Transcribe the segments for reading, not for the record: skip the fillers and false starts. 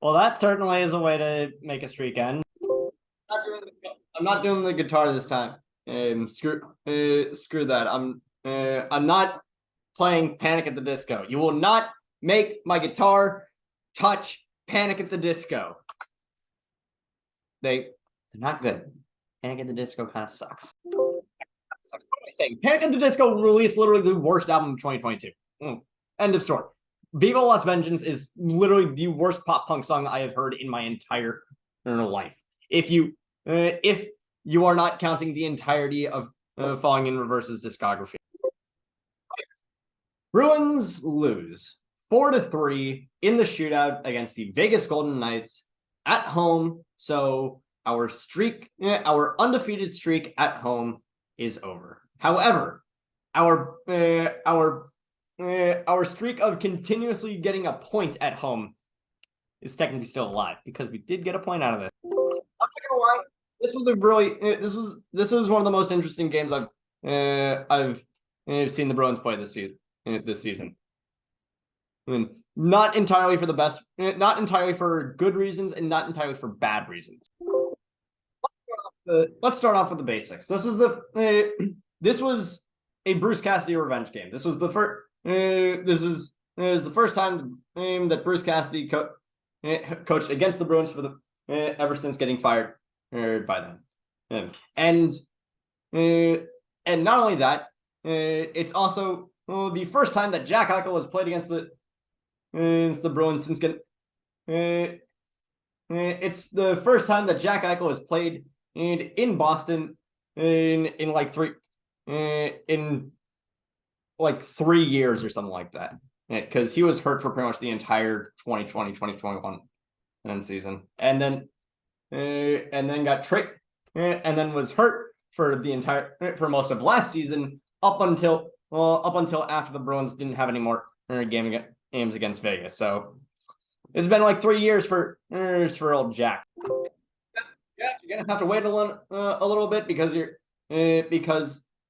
Well, that certainly is a way to make a streak end. I'm not doing the guitar this time. Screw that. I'm not playing Panic at the Disco. You will not make my guitar touch Panic at the Disco. They're not good. Panic at the Disco kind of sucks. What am I saying? Panic at the Disco released literally the worst album of 2022. End of story. Viva Las Vengeance is literally the worst pop punk song I have heard in my entire life. If you are not counting the entirety of Falling in Reverse's discography. Bruins lose 4-3 in the shootout against the Vegas Golden Knights at home. So our undefeated streak at home is over. However, our streak of continuously getting a point at home is technically still alive because we did get a point out of this. I'm not gonna lie, this was one of the most interesting games I've seen the Bruins play this season. I mean, not entirely for the best, not entirely for good reasons, and not entirely for bad reasons. Let's start off with the basics. This was a Bruce Cassidy revenge game. This was the first. This is the first time that Bruce Cassidy coached against the Bruins for ever since getting fired by them. And not only that, it's also the first time that Jack Eichel has played against the Bruins since getting. It's the first time that Jack Eichel has played in Boston in like 3 years or something like that, because he was hurt for pretty much the entire 2020-2021 season, and then got traded, and then was hurt for most of last season up until after the Bruins didn't have any more games against Vegas. So it's been like 3 years for old Jack. Yeah, you're gonna have to wait a little bit because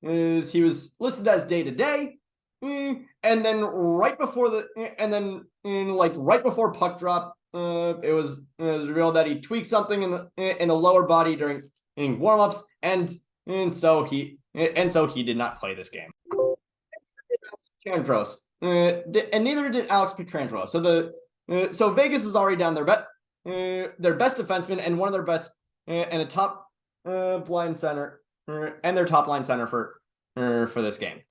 he was listed as day-to-day, and then right before puck drop, it was revealed that he tweaked something in the lower body during warmups, and so he did not play this game. Pietrangelo, and neither did Alex Pietrangelo. So Vegas is already down their best defenseman and one of their best and a top line center and their top line center for this game.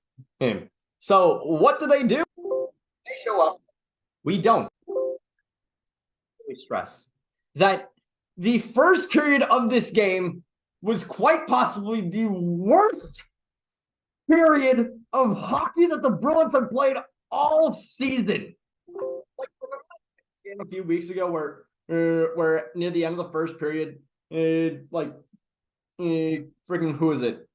So what do? They show up. We don't. We stress that the first period of this game was quite possibly the worst period of hockey that the Bruins have played all season. Like a few weeks ago, where near the end of the first period, freaking who is it?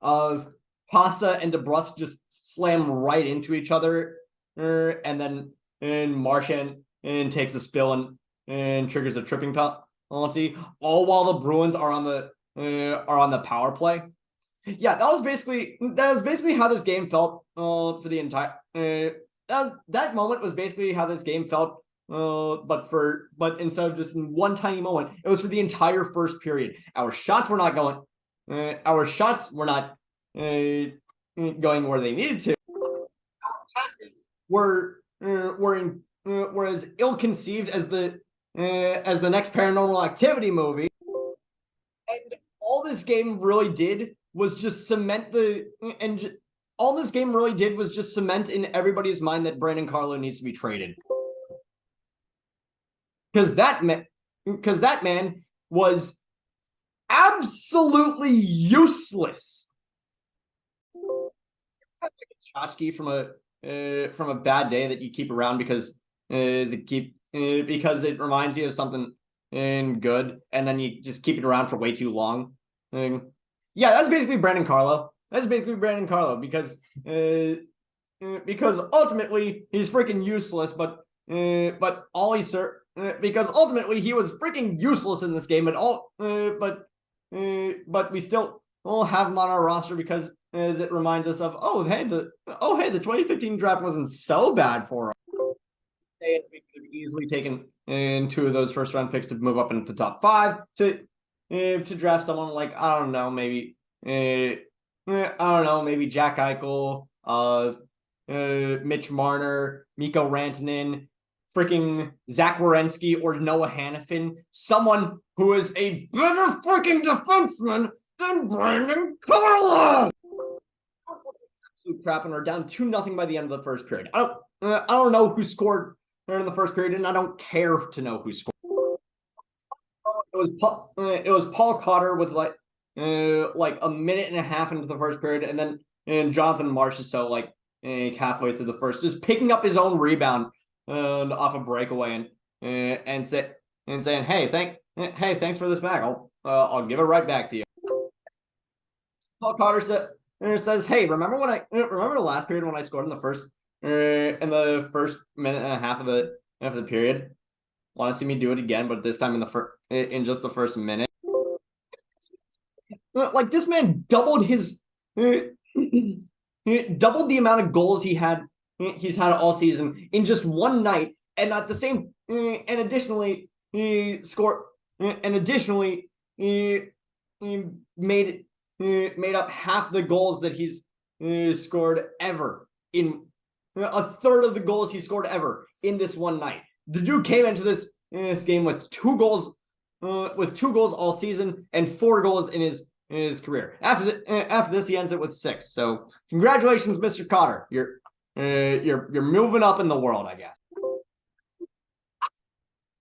Pasta and DeBrusque just slam right into each other, and then Marchand takes a spill and triggers a tripping penalty, all while the Bruins are on the power play. Yeah, that was basically how this game felt for the entire. That moment was basically how this game felt. But instead of just in one tiny moment, it was for the entire first period. Our shots were not going. Our shots were not going where they needed to. Our passes were as ill-conceived as the next Paranormal Activity movie. And all this game really did was just cement in everybody's mind that Brandon Carlo needs to be traded. Because that man was absolutely useless. Like a tchotchke from a bad day that you keep around because it reminds you of something good, and then you just keep it around for way too long. Yeah, that's basically Brandon Carlo. Because ultimately he's freaking useless, but because ultimately he was freaking useless in this game, but we still have him on our roster because as it reminds us of the 2015 draft wasn't so bad for us. We could have easily taken and 2 of those first round picks to move up into the top 5 to draft someone like, I don't know, maybe Jack Eichel, Mitch Marner, Mikko Rantanen, freaking Zach Werenski, or Noah Hannafin, someone who is a better freaking defenseman than Brandon Carlo. Crap, and we're down 2-0 by the end of the first period. I don't know who scored in the first period, and I don't care to know who scored. It was Paul Cotter with like a minute and a half into the first period, and then Jonathan Marchessault like halfway through the first, just picking up his own rebound off a breakaway and saying, hey, thanks for this back. I'll give it right back to you. Paul Cotter says, hey, remember the last period when I scored in the first minute and a half of the period? Want to see me do it again, but this time in just the first minute? Like, this man doubled doubled the amount of goals he's had all season in just one night, and at the same and additionally he scored and additionally he made up half the goals that he's scored ever, in a third of the goals he scored ever in this one night. The dude came into this game with 2 goals all season and 4 goals in his career. After this, he ends it with 6. So congratulations, Mr. Cotter. You're moving up in the world, I guess.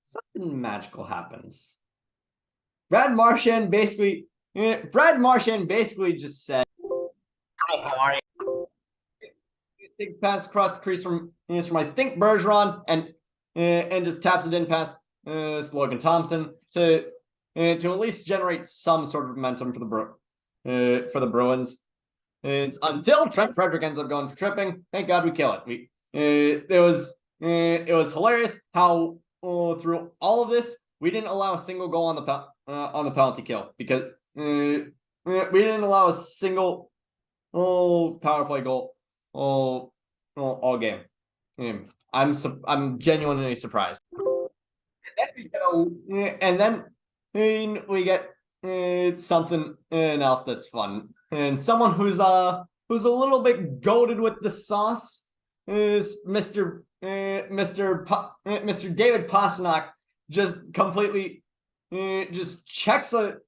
Something magical happens. Brad Marchand basically just said, "Hi, how are you?" Takes a pass across the crease from I think Bergeron, and just taps it in past Logan Thompson to at least generate some sort of momentum for the Bruins. It's until Trent Frederick ends up going for tripping. Thank God we kill it. It was hilarious how through all of this we didn't allow a single goal on the penalty kill, because we didn't allow a single power play goal all game. I'm genuinely surprised. And then we get something else that's fun, and someone who's a little bit goated with the sauce is Mr. David Pastrnak. Just completely just shoulder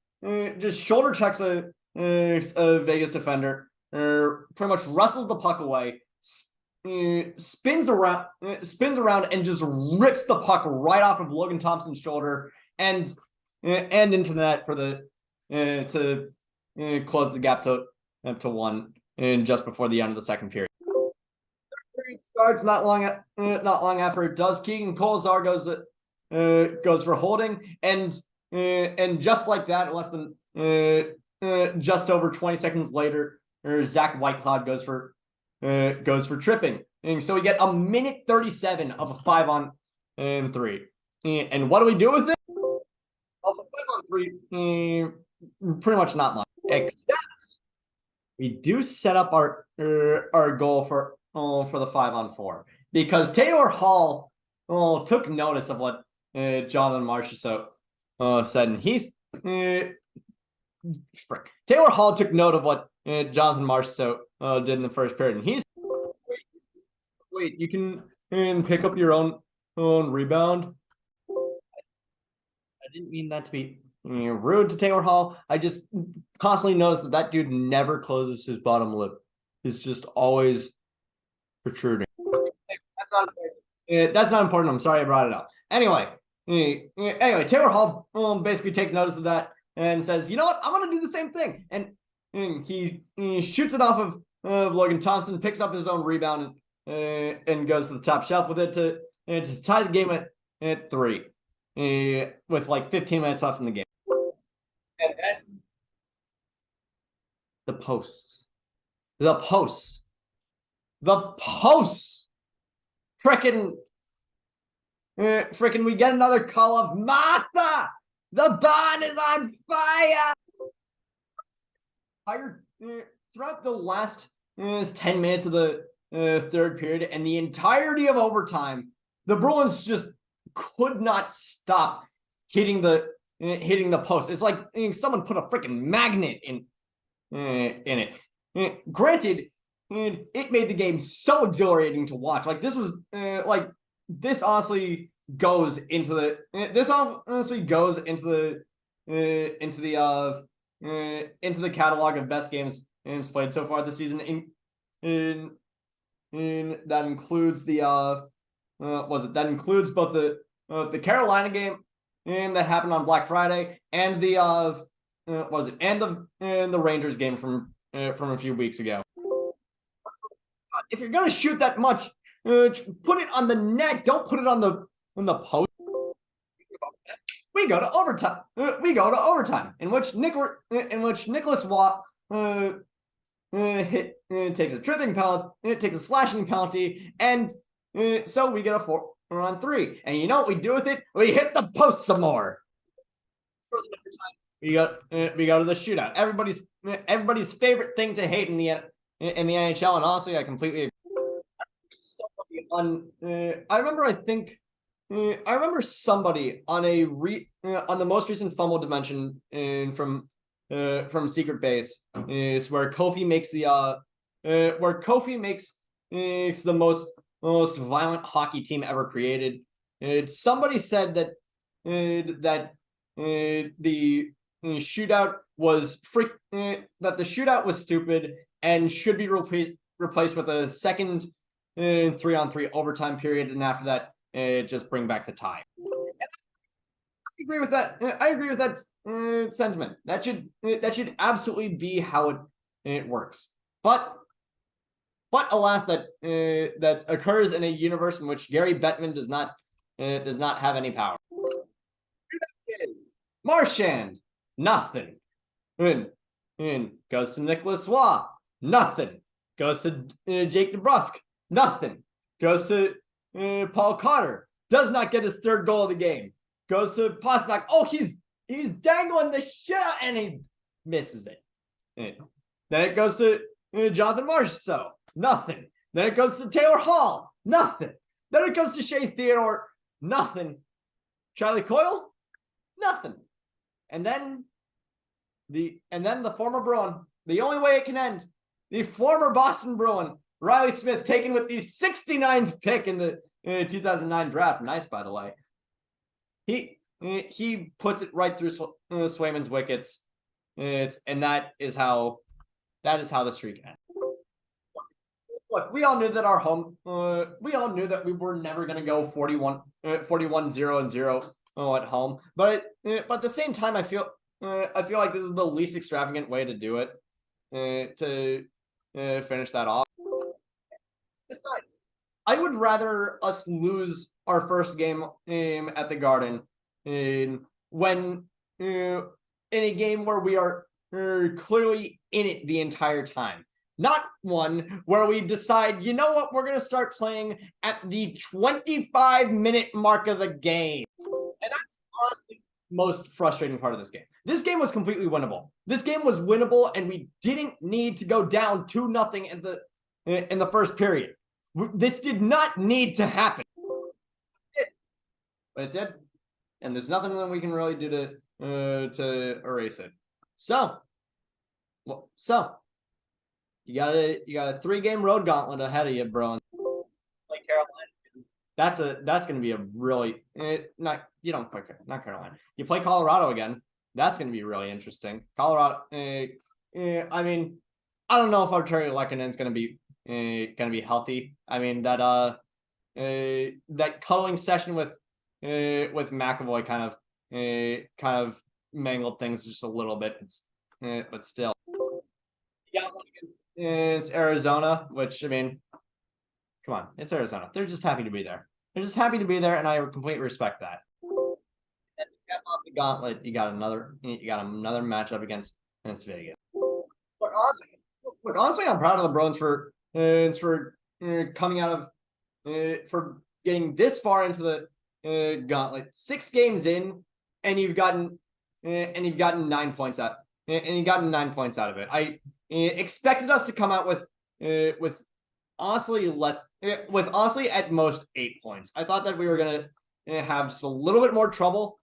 checks a Vegas defender, pretty much wrestles the puck away, spins around and just rips the puck right off of Logan Thompson's shoulder and into the net for the to close the gap to 1 and just before the end of the second period. Starts not long after it does. Keegan Kolzar goes for holding, and just like that, less than just over 20 seconds later, Zach Whitecloud goes for tripping, and so we get a minute 37 of a 5-on-3. And what do we do with it? Of a 5-on-3, pretty much not much, except we do set up our goal for the 5-on-4, because Taylor Hall took notice of what Jonathan Marchessault said, and Taylor Hall took note of what Jonathan Marchessault did in the first period, and he's wait, you can pick up your own rebound. I didn't mean that to be rude to Taylor Hall. I just constantly notice that dude never closes his bottom lip. It's just always protruding. That's not important. I'm sorry I brought it up. Anyway, Taylor Hall basically takes notice of that and says, "You know what? I'm gonna do the same thing." And he shoots it off of Logan Thompson, picks up his own rebound, and goes to the top shelf with it to tie the game at 3, with like 15 minutes left in the game. And then the posts, frickin', we get another call of Martha. The barn is on fire. Throughout the last 10 minutes of the third period and the entirety of overtime, the Bruins just could not stop hitting the post. It's like someone put a freaking magnet in it. Granted, it made the game so exhilarating to watch. Like this was this honestly goes into the into the catalog of best games played so far this season. In that includes that includes both the Carolina game that happened on Black Friday and the and the Rangers game from a few weeks ago. If you're gonna shoot that much, put it on the net. Don't put it on the post. We go to overtime. In which Nicholas Watt takes a tripping penalty. It takes a slashing penalty, and so we get a 4-on-3. And you know what we do with it? We hit the post some more. We go to the shootout. Everybody's favorite thing to hate in the NHL, and honestly, I completely agree. I remember somebody on the most recent fumble dimension from Secret Base is where Kofi makes the most violent hockey team ever created. Somebody said that the shootout was that the shootout was stupid and should be replaced with a second 3-on-3 overtime period, and after that, just bring back the tie. I agree with that. I agree with that sentiment. That should absolutely be how it works. But alas, that occurs in a universe in which Gary Bettman does not have any power. Marchand, nothing. Goes to Nicholas Waugh, nothing. Goes to Jake DeBrusk, nothing. Goes to Paul Cotter, does not get his third goal of the game. Goes to Pastrnak. Oh, he's dangling the shit out, and he misses it. Then it goes to Jonathan Marchessault, nothing. Then it goes to Taylor Hall, nothing. Then it goes to Shea Theodore, nothing. Charlie Coyle, nothing. And then the former Bruin, the only way it can end, the former Boston Bruin, Riley Smith, taken with the 69th pick in the 2009 draft. Nice, by the way. He puts it right through Swayman's wickets. And that is how the streak ends. Look, we all knew that we all knew that we were never going to go 41-0-0 at home. But at the same time, I feel like this is the least extravagant way to do it, to finish that off. Besides, I would rather us lose our first game at the Garden when in a game where we are clearly in it the entire time. Not one where we decide, you know what, we're going to start playing at the 25-minute mark of the game. And that's honestly the most frustrating part of this game. This game was completely winnable. This game was winnable, and we didn't need to go down 2-0 in the first period. This did not need to happen. But it did. And there's nothing that we can really do to erase it. So you got a 3-game road gauntlet ahead of you, bro. Like Carolina, that's going to be a really not Carolina. You play Colorado again. That's going to be really interesting. Colorado. I mean, I don't know if Arturi Lehkonen's going to be healthy. I mean that cuddling session with McAvoy kind of mangled things just a little bit. But still, yeah, it's Arizona, which, I mean, come on, it's Arizona. They're just happy to be there. And I completely respect that. And to cap off the gauntlet, you got another matchup against Vegas. Look, honestly, I'm proud of the Bruins for coming out of for getting this far into the gauntlet. 6 games in, and you've gotten 9 points out. And you gotten 9 points out of it. I expected us to come out with honestly at most 8 points. I thought that we were gonna have just a little bit more trouble.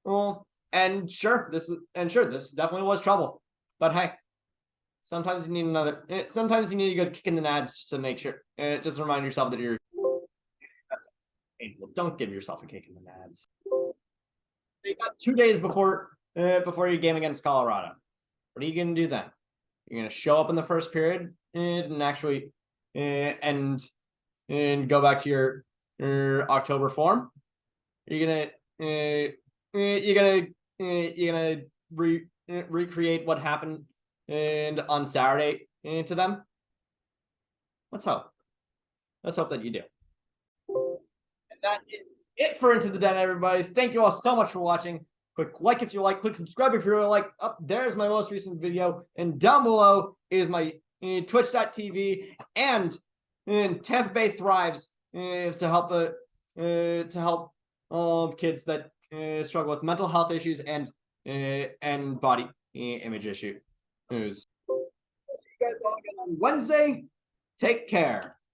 Well, and sure, this definitely was trouble. But hey, sometimes you need sometimes you need a good kick in the nads just to make sure, just to remind yourself that you're. That's painful. Don't give yourself a kick in the nads. You got 2 days before your game against Colorado. What are you going to do then? You're going to show up in the first period and actually and go back to your October form. You're gonna recreate what happened on Saturday to them. Let's hope that you do. And that is it for Into the Den, everybody. Thank you all so much for watching. Click like if you like, click subscribe if you really like. Up there's my most recent video, and down below is my twitch.tv and Tampa Bay Thrives is to help kids that struggle with mental health issues and body image issues. See you guys all again on Wednesday. Take care.